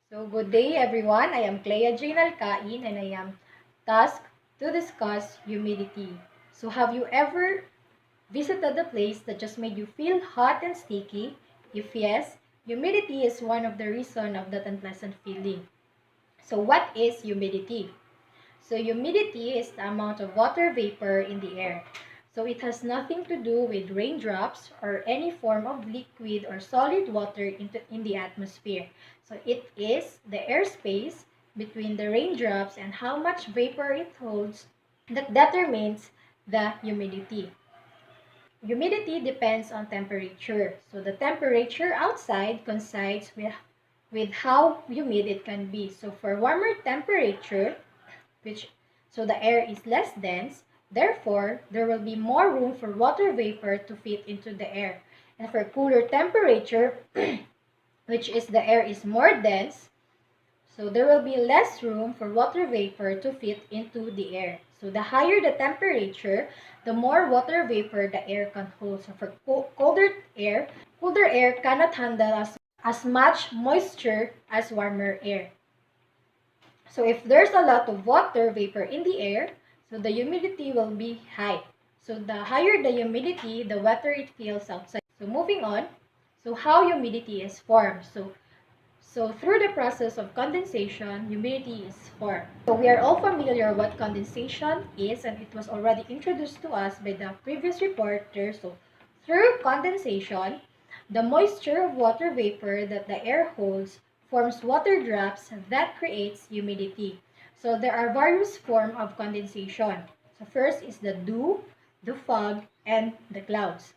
So good day everyone, I am Clea Jane Alcain and I am tasked to discuss humidity. So have you ever visited a place that just made you feel hot and sticky? If yes, humidity is one of the reasons of that unpleasant feeling. So what is humidity? So humidity is the amount of water vapor in the air. So it has nothing to do with raindrops or any form of liquid or solid water in the atmosphere. So it is the airspace between the raindrops and how much vapor it holds that determines the humidity. Humidity depends on temperature. So the temperature outside coincides with how humid it can be. So for warmer temperature, which so the air is less dense, therefore there will be more room for water vapor to fit into the air. And for cooler temperature, which is the air is more dense, so there will be less room for water vapor to fit into the air. So the higher the temperature, the more water vapor the air can hold. So for colder air cannot handle as much moisture as warmer air. So if there's a lot of water vapor in the air, so the humidity will be high. So the higher the humidity, the wetter it feels outside. So moving on, so how humidity is formed. So through the process of condensation, humidity is formed. So we are all familiar what condensation is, and it was already introduced to us by the previous reporter. So through condensation, the moisture of water vapor that the air holds forms water drops that creates humidity. So there are various forms of condensation. So first is the dew, the fog, and the clouds.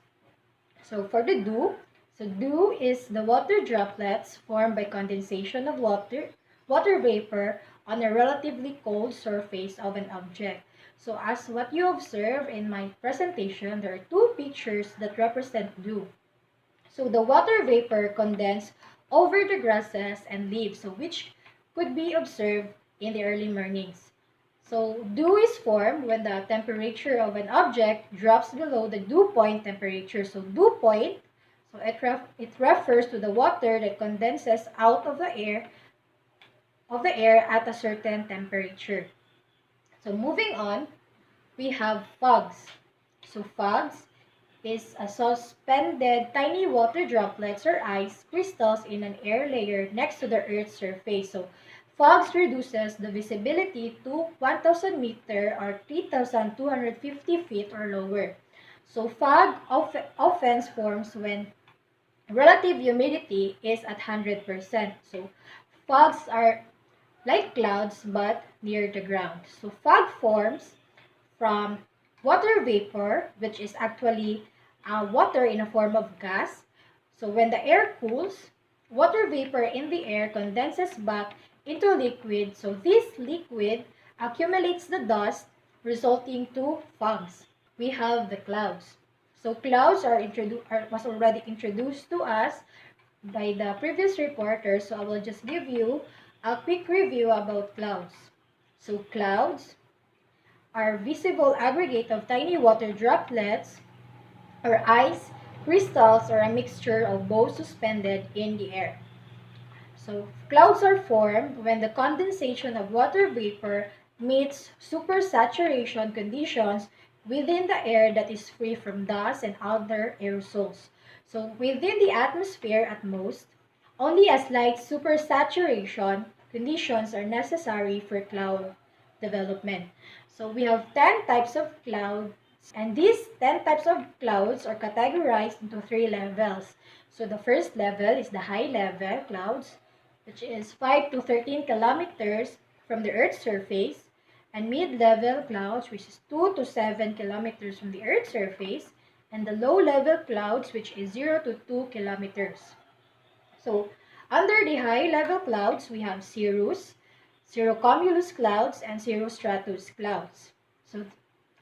So for the dew, so dew is the water droplets formed by condensation of water vapor on a relatively cold surface of an object. So as what you observe in my presentation, there are two pictures that represent dew. So the water vapor condensed over the grasses and leaves, so which could be observed in the early mornings. So dew is formed when the temperature of an object drops below the dew point temperature. So dew point, so it refers to the water that condenses out of the air at a certain temperature. So moving on, we have fogs. So fogs is a suspended tiny water droplets or ice crystals in an air layer next to the Earth's surface. So fogs reduces the visibility to 1,000 meter or 3,250 feet or lower. So fog often forms when relative humidity is at 100%. So fogs are like clouds but near the ground. So fog forms from water vapor, which is actually water in a form of gas. So when the air cools, water vapor in the air condenses back into liquid. So this liquid accumulates the dust, resulting to fogs. We have the clouds. So clouds was already introduced to us by the previous reporter. So I will just give you a quick review about clouds. So clouds are visible aggregate of tiny water droplets or ice crystals or a mixture of both suspended in the air. So clouds are formed when the condensation of water vapor meets supersaturation conditions within the air that is free from dust and other aerosols. So within the atmosphere at most, only a slight supersaturation conditions are necessary for cloud development. So we have 10 types of clouds, and these 10 types of clouds are categorized into 3 levels. So the first level is the high level clouds, which is 5 to 13 kilometers from the Earth's surface, and mid-level clouds, which is 2 to 7 kilometers from the Earth's surface, and the low-level clouds, which is 0 to 2 kilometers. So, under the high-level clouds, we have cirrus, cirrocumulus clouds, and cirrostratus clouds. So,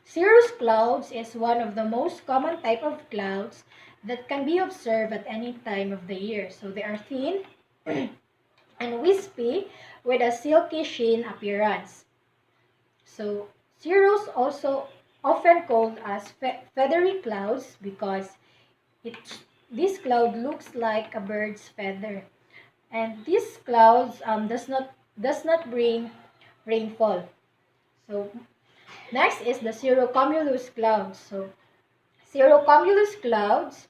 cirrus clouds is one of the most common type of clouds that can be observed at any time of the year. So, they are thin and wispy with a silky sheen appearance. So, cirrus also often called as feathery clouds because it this cloud looks like a bird's feather. and these clouds does not bring rainfall. So next is the cirrocumulus clouds. So cirrocumulus clouds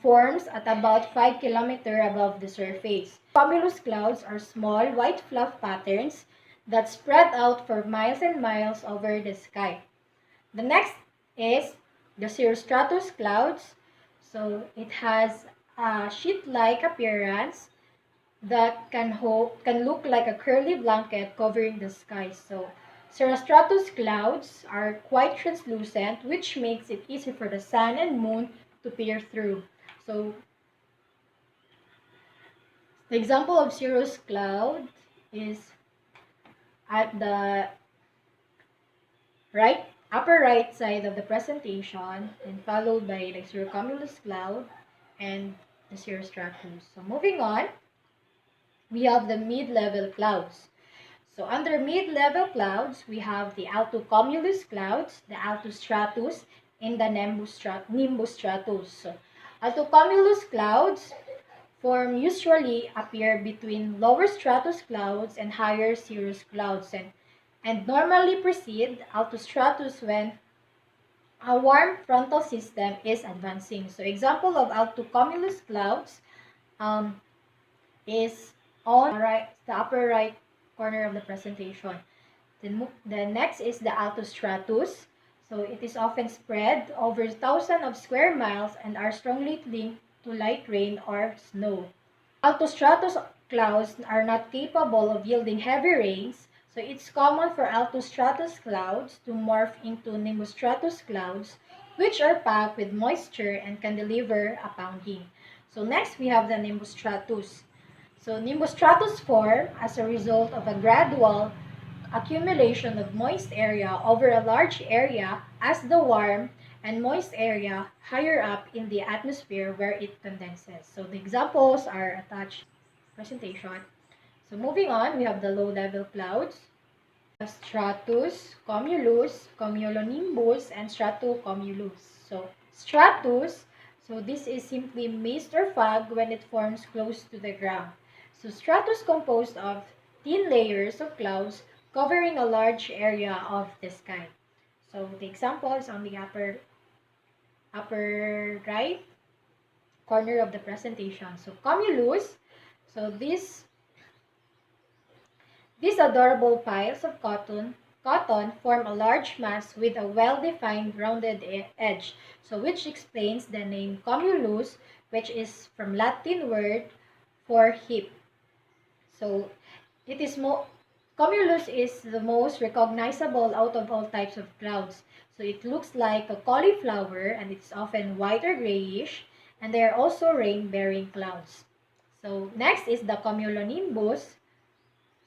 forms at about 5 kilometers above the surface. Cumulus clouds are small white fluff patterns that spread out for miles and miles over the sky. The next is the cirrostratus clouds. So it has a sheet-like appearance that can look like a curly blanket covering the sky. So cirrostratus clouds are quite translucent, which makes it easy for the sun and moon to peer through. So the example of cirrus cloud is at the upper right side of the presentation, and followed by the cirrocumulus cloud and the cirrostratus. So moving on, we have the mid-level clouds. So under mid-level clouds, we have the altocumulus clouds, the altostratus, and the nimbus stratus. So altocumulus clouds usually appear between lower stratus clouds and higher cirrus clouds, and normally precede altostratus when a warm frontal system is advancing. So example of altocumulus clouds um, is on the upper right corner of the presentation. The next is the altostratus. So it is often spread over thousands of square miles and are strongly linked to light rain or snow. Altostratus clouds are not capable of yielding heavy rains, so it's common for altostratus clouds to morph into nimbostratus clouds, which are packed with moisture and can deliver a pounding. So next we have the nimbostratus. So nimbostratus form as a result of a gradual accumulation of moist area over a large area as the warm and moist area higher up in the atmosphere where it condenses. So the examples are attached presentation. So moving on, we have the low-level clouds, stratus, cumulus, cumulonimbus, and stratocumulus. So stratus, so this is simply mist or fog when it forms close to the ground. So stratus composed of thin layers of clouds covering a large area of the sky. So the example is on the upper right corner of the presentation. So cumulus, so these adorable piles of cotton form a large mass with a well-defined rounded edge, so which explains the name cumulus, which is from Latin word for heap. So it is cumulus is the most recognizable out of all types of clouds. So it looks like a cauliflower and it's often white or grayish, and they are also rain-bearing clouds. So next is the cumulonimbus.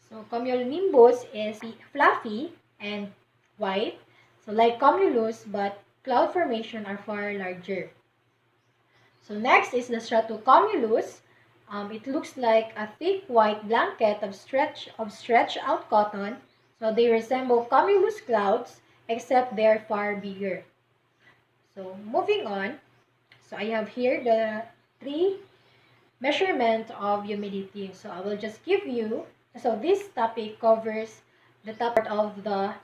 So cumulonimbus is fluffy and white, so like cumulus, but cloud formation are far larger. So next is the stratocumulus. It looks like a thick white blanket of stretched out cotton. So they resemble cumulus clouds, except they're far bigger. So moving on, so I have here the three measurement of humidity. So I will just give you, so this topic covers the top part of the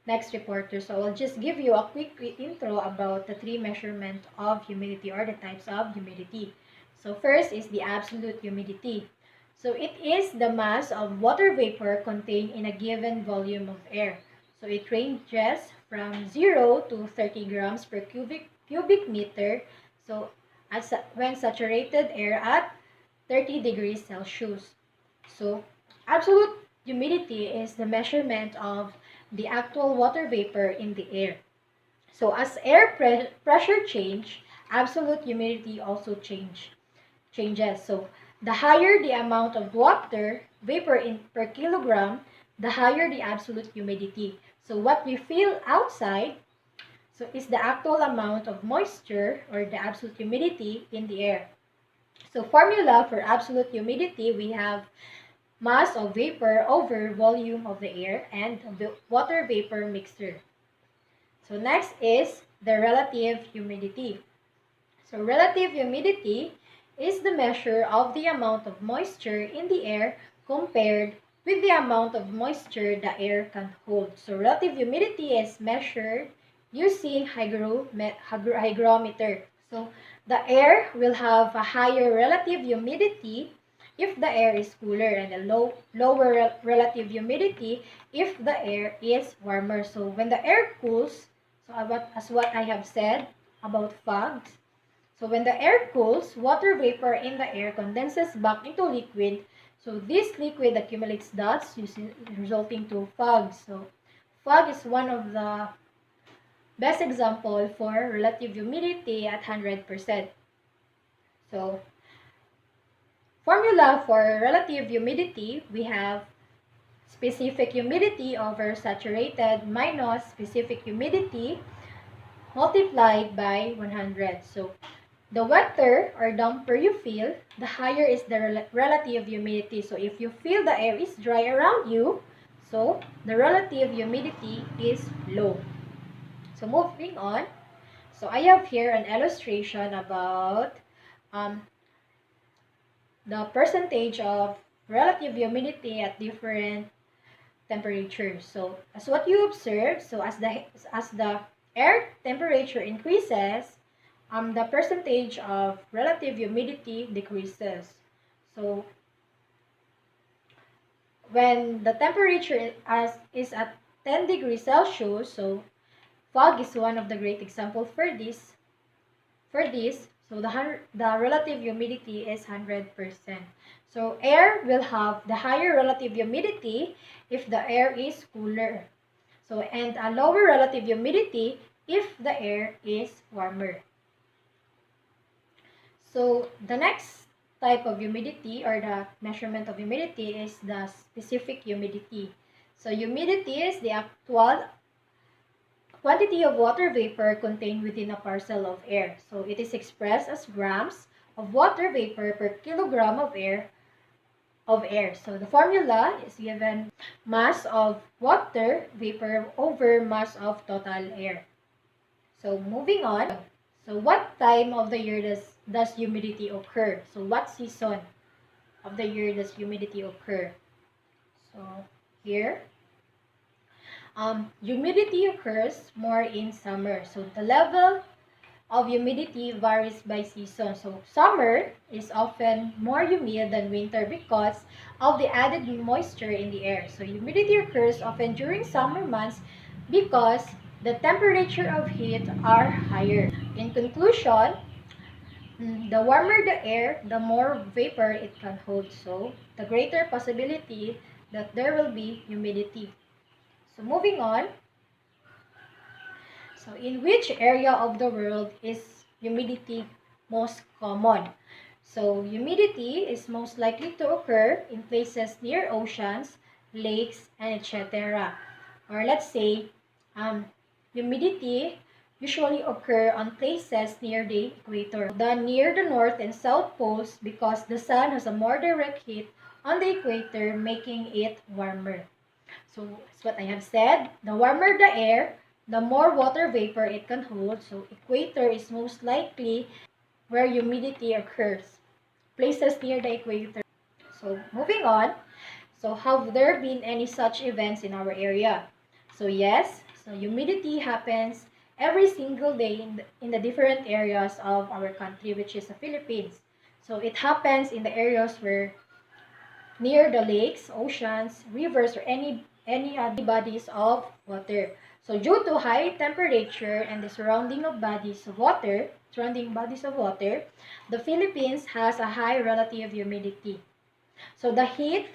next reporter. So I'll just give you a quick intro about the three measurement of humidity or the types of humidity. So first is the absolute humidity. So it is the mass of water vapor contained in a given volume of air. So it ranges from 0 to 30 grams per cubic meter. So when saturated air at 30 degrees Celsius. So absolute humidity is the measurement of the actual water vapor in the air. So as air pressure change, absolute humidity also changes. So the higher the amount of water vapor per kilogram, the higher the absolute humidity. So what we feel outside, so is the actual amount of moisture or the absolute humidity in the air. So formula for absolute humidity, we have mass of vapor over volume of the air and the water vapor mixture. So next is the relative humidity. So relative humidity is the measure of the amount of moisture in the air compared with the amount of moisture the air can hold. So relative humidity is measured using hygrometer. So the air will have a higher relative humidity if the air is cooler, and a lower relative humidity if the air is warmer. So when the air cools, so as what I have said about fogs, so when the air cools, water vapor in the air condenses back into liquid. So this liquid accumulates dust, resulting to fog. So fog is one of the best example for relative humidity at 100%. So formula for relative humidity, we have specific humidity over saturated minus specific humidity multiplied by 100. So the wetter or damper you feel, the higher is the relative humidity. So if you feel the air is dry around you, so the relative humidity is low. So moving on, so I have here an illustration about the percentage of relative humidity at different temperatures. So as what you observe, so as the air temperature increases, the percentage of relative humidity decreases. So when the temperature is at 10 degrees Celsius, so fog is one of the great examples for this. So the relative humidity is 100%. So air will have the higher relative humidity if the air is cooler. So and a lower relative humidity if the air is warmer. So the next type of humidity or the measurement of humidity is the specific humidity. So humidity is the actual quantity of water vapor contained within a parcel of air. So it is expressed as grams of water vapor per kilogram of air. So the formula is given mass of water vapor over mass of total air. So moving on. So what time of the year does humidity occur? So what season of the year does humidity occur? So here, humidity occurs more in summer. So the level of humidity varies by season. So summer is often more humid than winter because of the added moisture in the air. So humidity occurs often during summer months because the temperature of heat are higher. In conclusion, the warmer the air, the more vapor it can hold. So the greater possibility that there will be humidity. So moving on. So in which area of the world is humidity most common? So humidity is most likely to occur in places near oceans, lakes, and etc. Or let's say, humidity usually occur on places near the equator. Near the north and south poles because the sun has a more direct heat on the equator, making it warmer. So, as what I have said, the warmer the air, the more water vapor it can hold. So, equator is most likely where humidity occurs. Places near the equator. So, moving on. So, have there been any such events in our area? So, yes. So, humidity happens every single day in the different areas of our country, which is the Philippines. So, it happens in the areas where near the lakes, oceans, rivers, or any other bodies of water. So due to high temperature and the surrounding bodies of water, the Philippines has a high relative humidity. So the heat,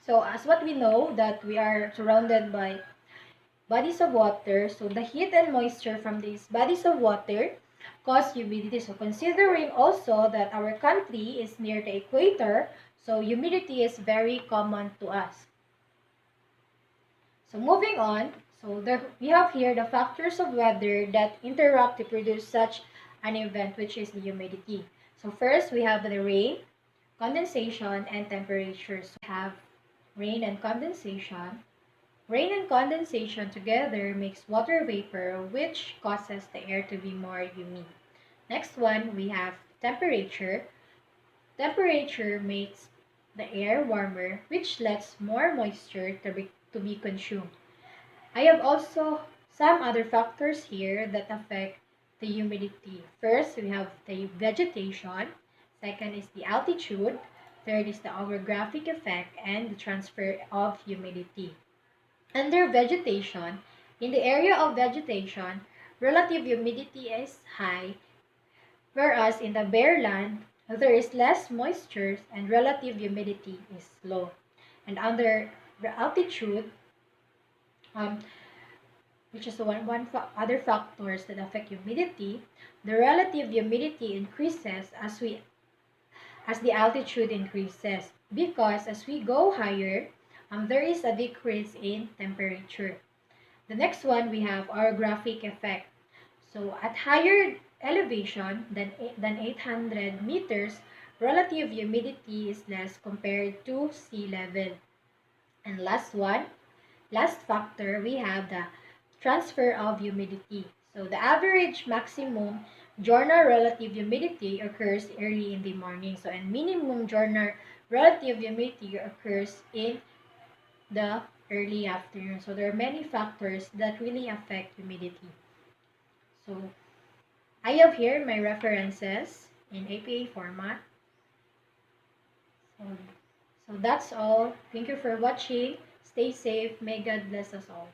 so as what we know that we are surrounded by bodies of water, so the heat and moisture from these bodies of water cause humidity. So considering also that our country is near the equator, so humidity is very common to us. So moving on, so we have here the factors of weather that interact to produce such an event, which is the humidity. So first, we have the rain, condensation, and temperature. So we have rain and condensation. Rain and condensation together makes water vapor, which causes the air to be more humid. Next one, we have temperature. Temperature makes the air warmer, which lets more moisture to be consumed. I have also some other factors here that affect the humidity. First, we have the vegetation. Second is the altitude. Third is the orographic effect and the transfer of humidity. Under vegetation, in the area of vegetation, relative humidity is high, whereas in the bare land, there is less moisture and relative humidity is low. And under the altitude, um, which is other factors that affect humidity, the relative humidity increases as the altitude increases because as we go higher, there is a decrease in temperature. The next one we have orographic effect. So at higher elevation than 800 meters, relative humidity is less compared to sea level. And last factor, we have the transfer of humidity. So the average maximum journal relative humidity occurs early in the morning. So and minimum journal relative humidity occurs in the early afternoon. So there are many factors that really affect humidity. So I have here my references in APA format. So, so that's all. Thank you for watching. Stay safe. May God bless us all.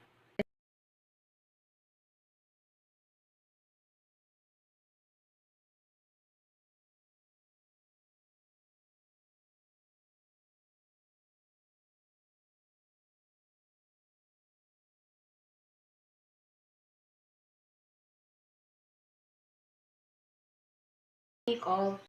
Take all.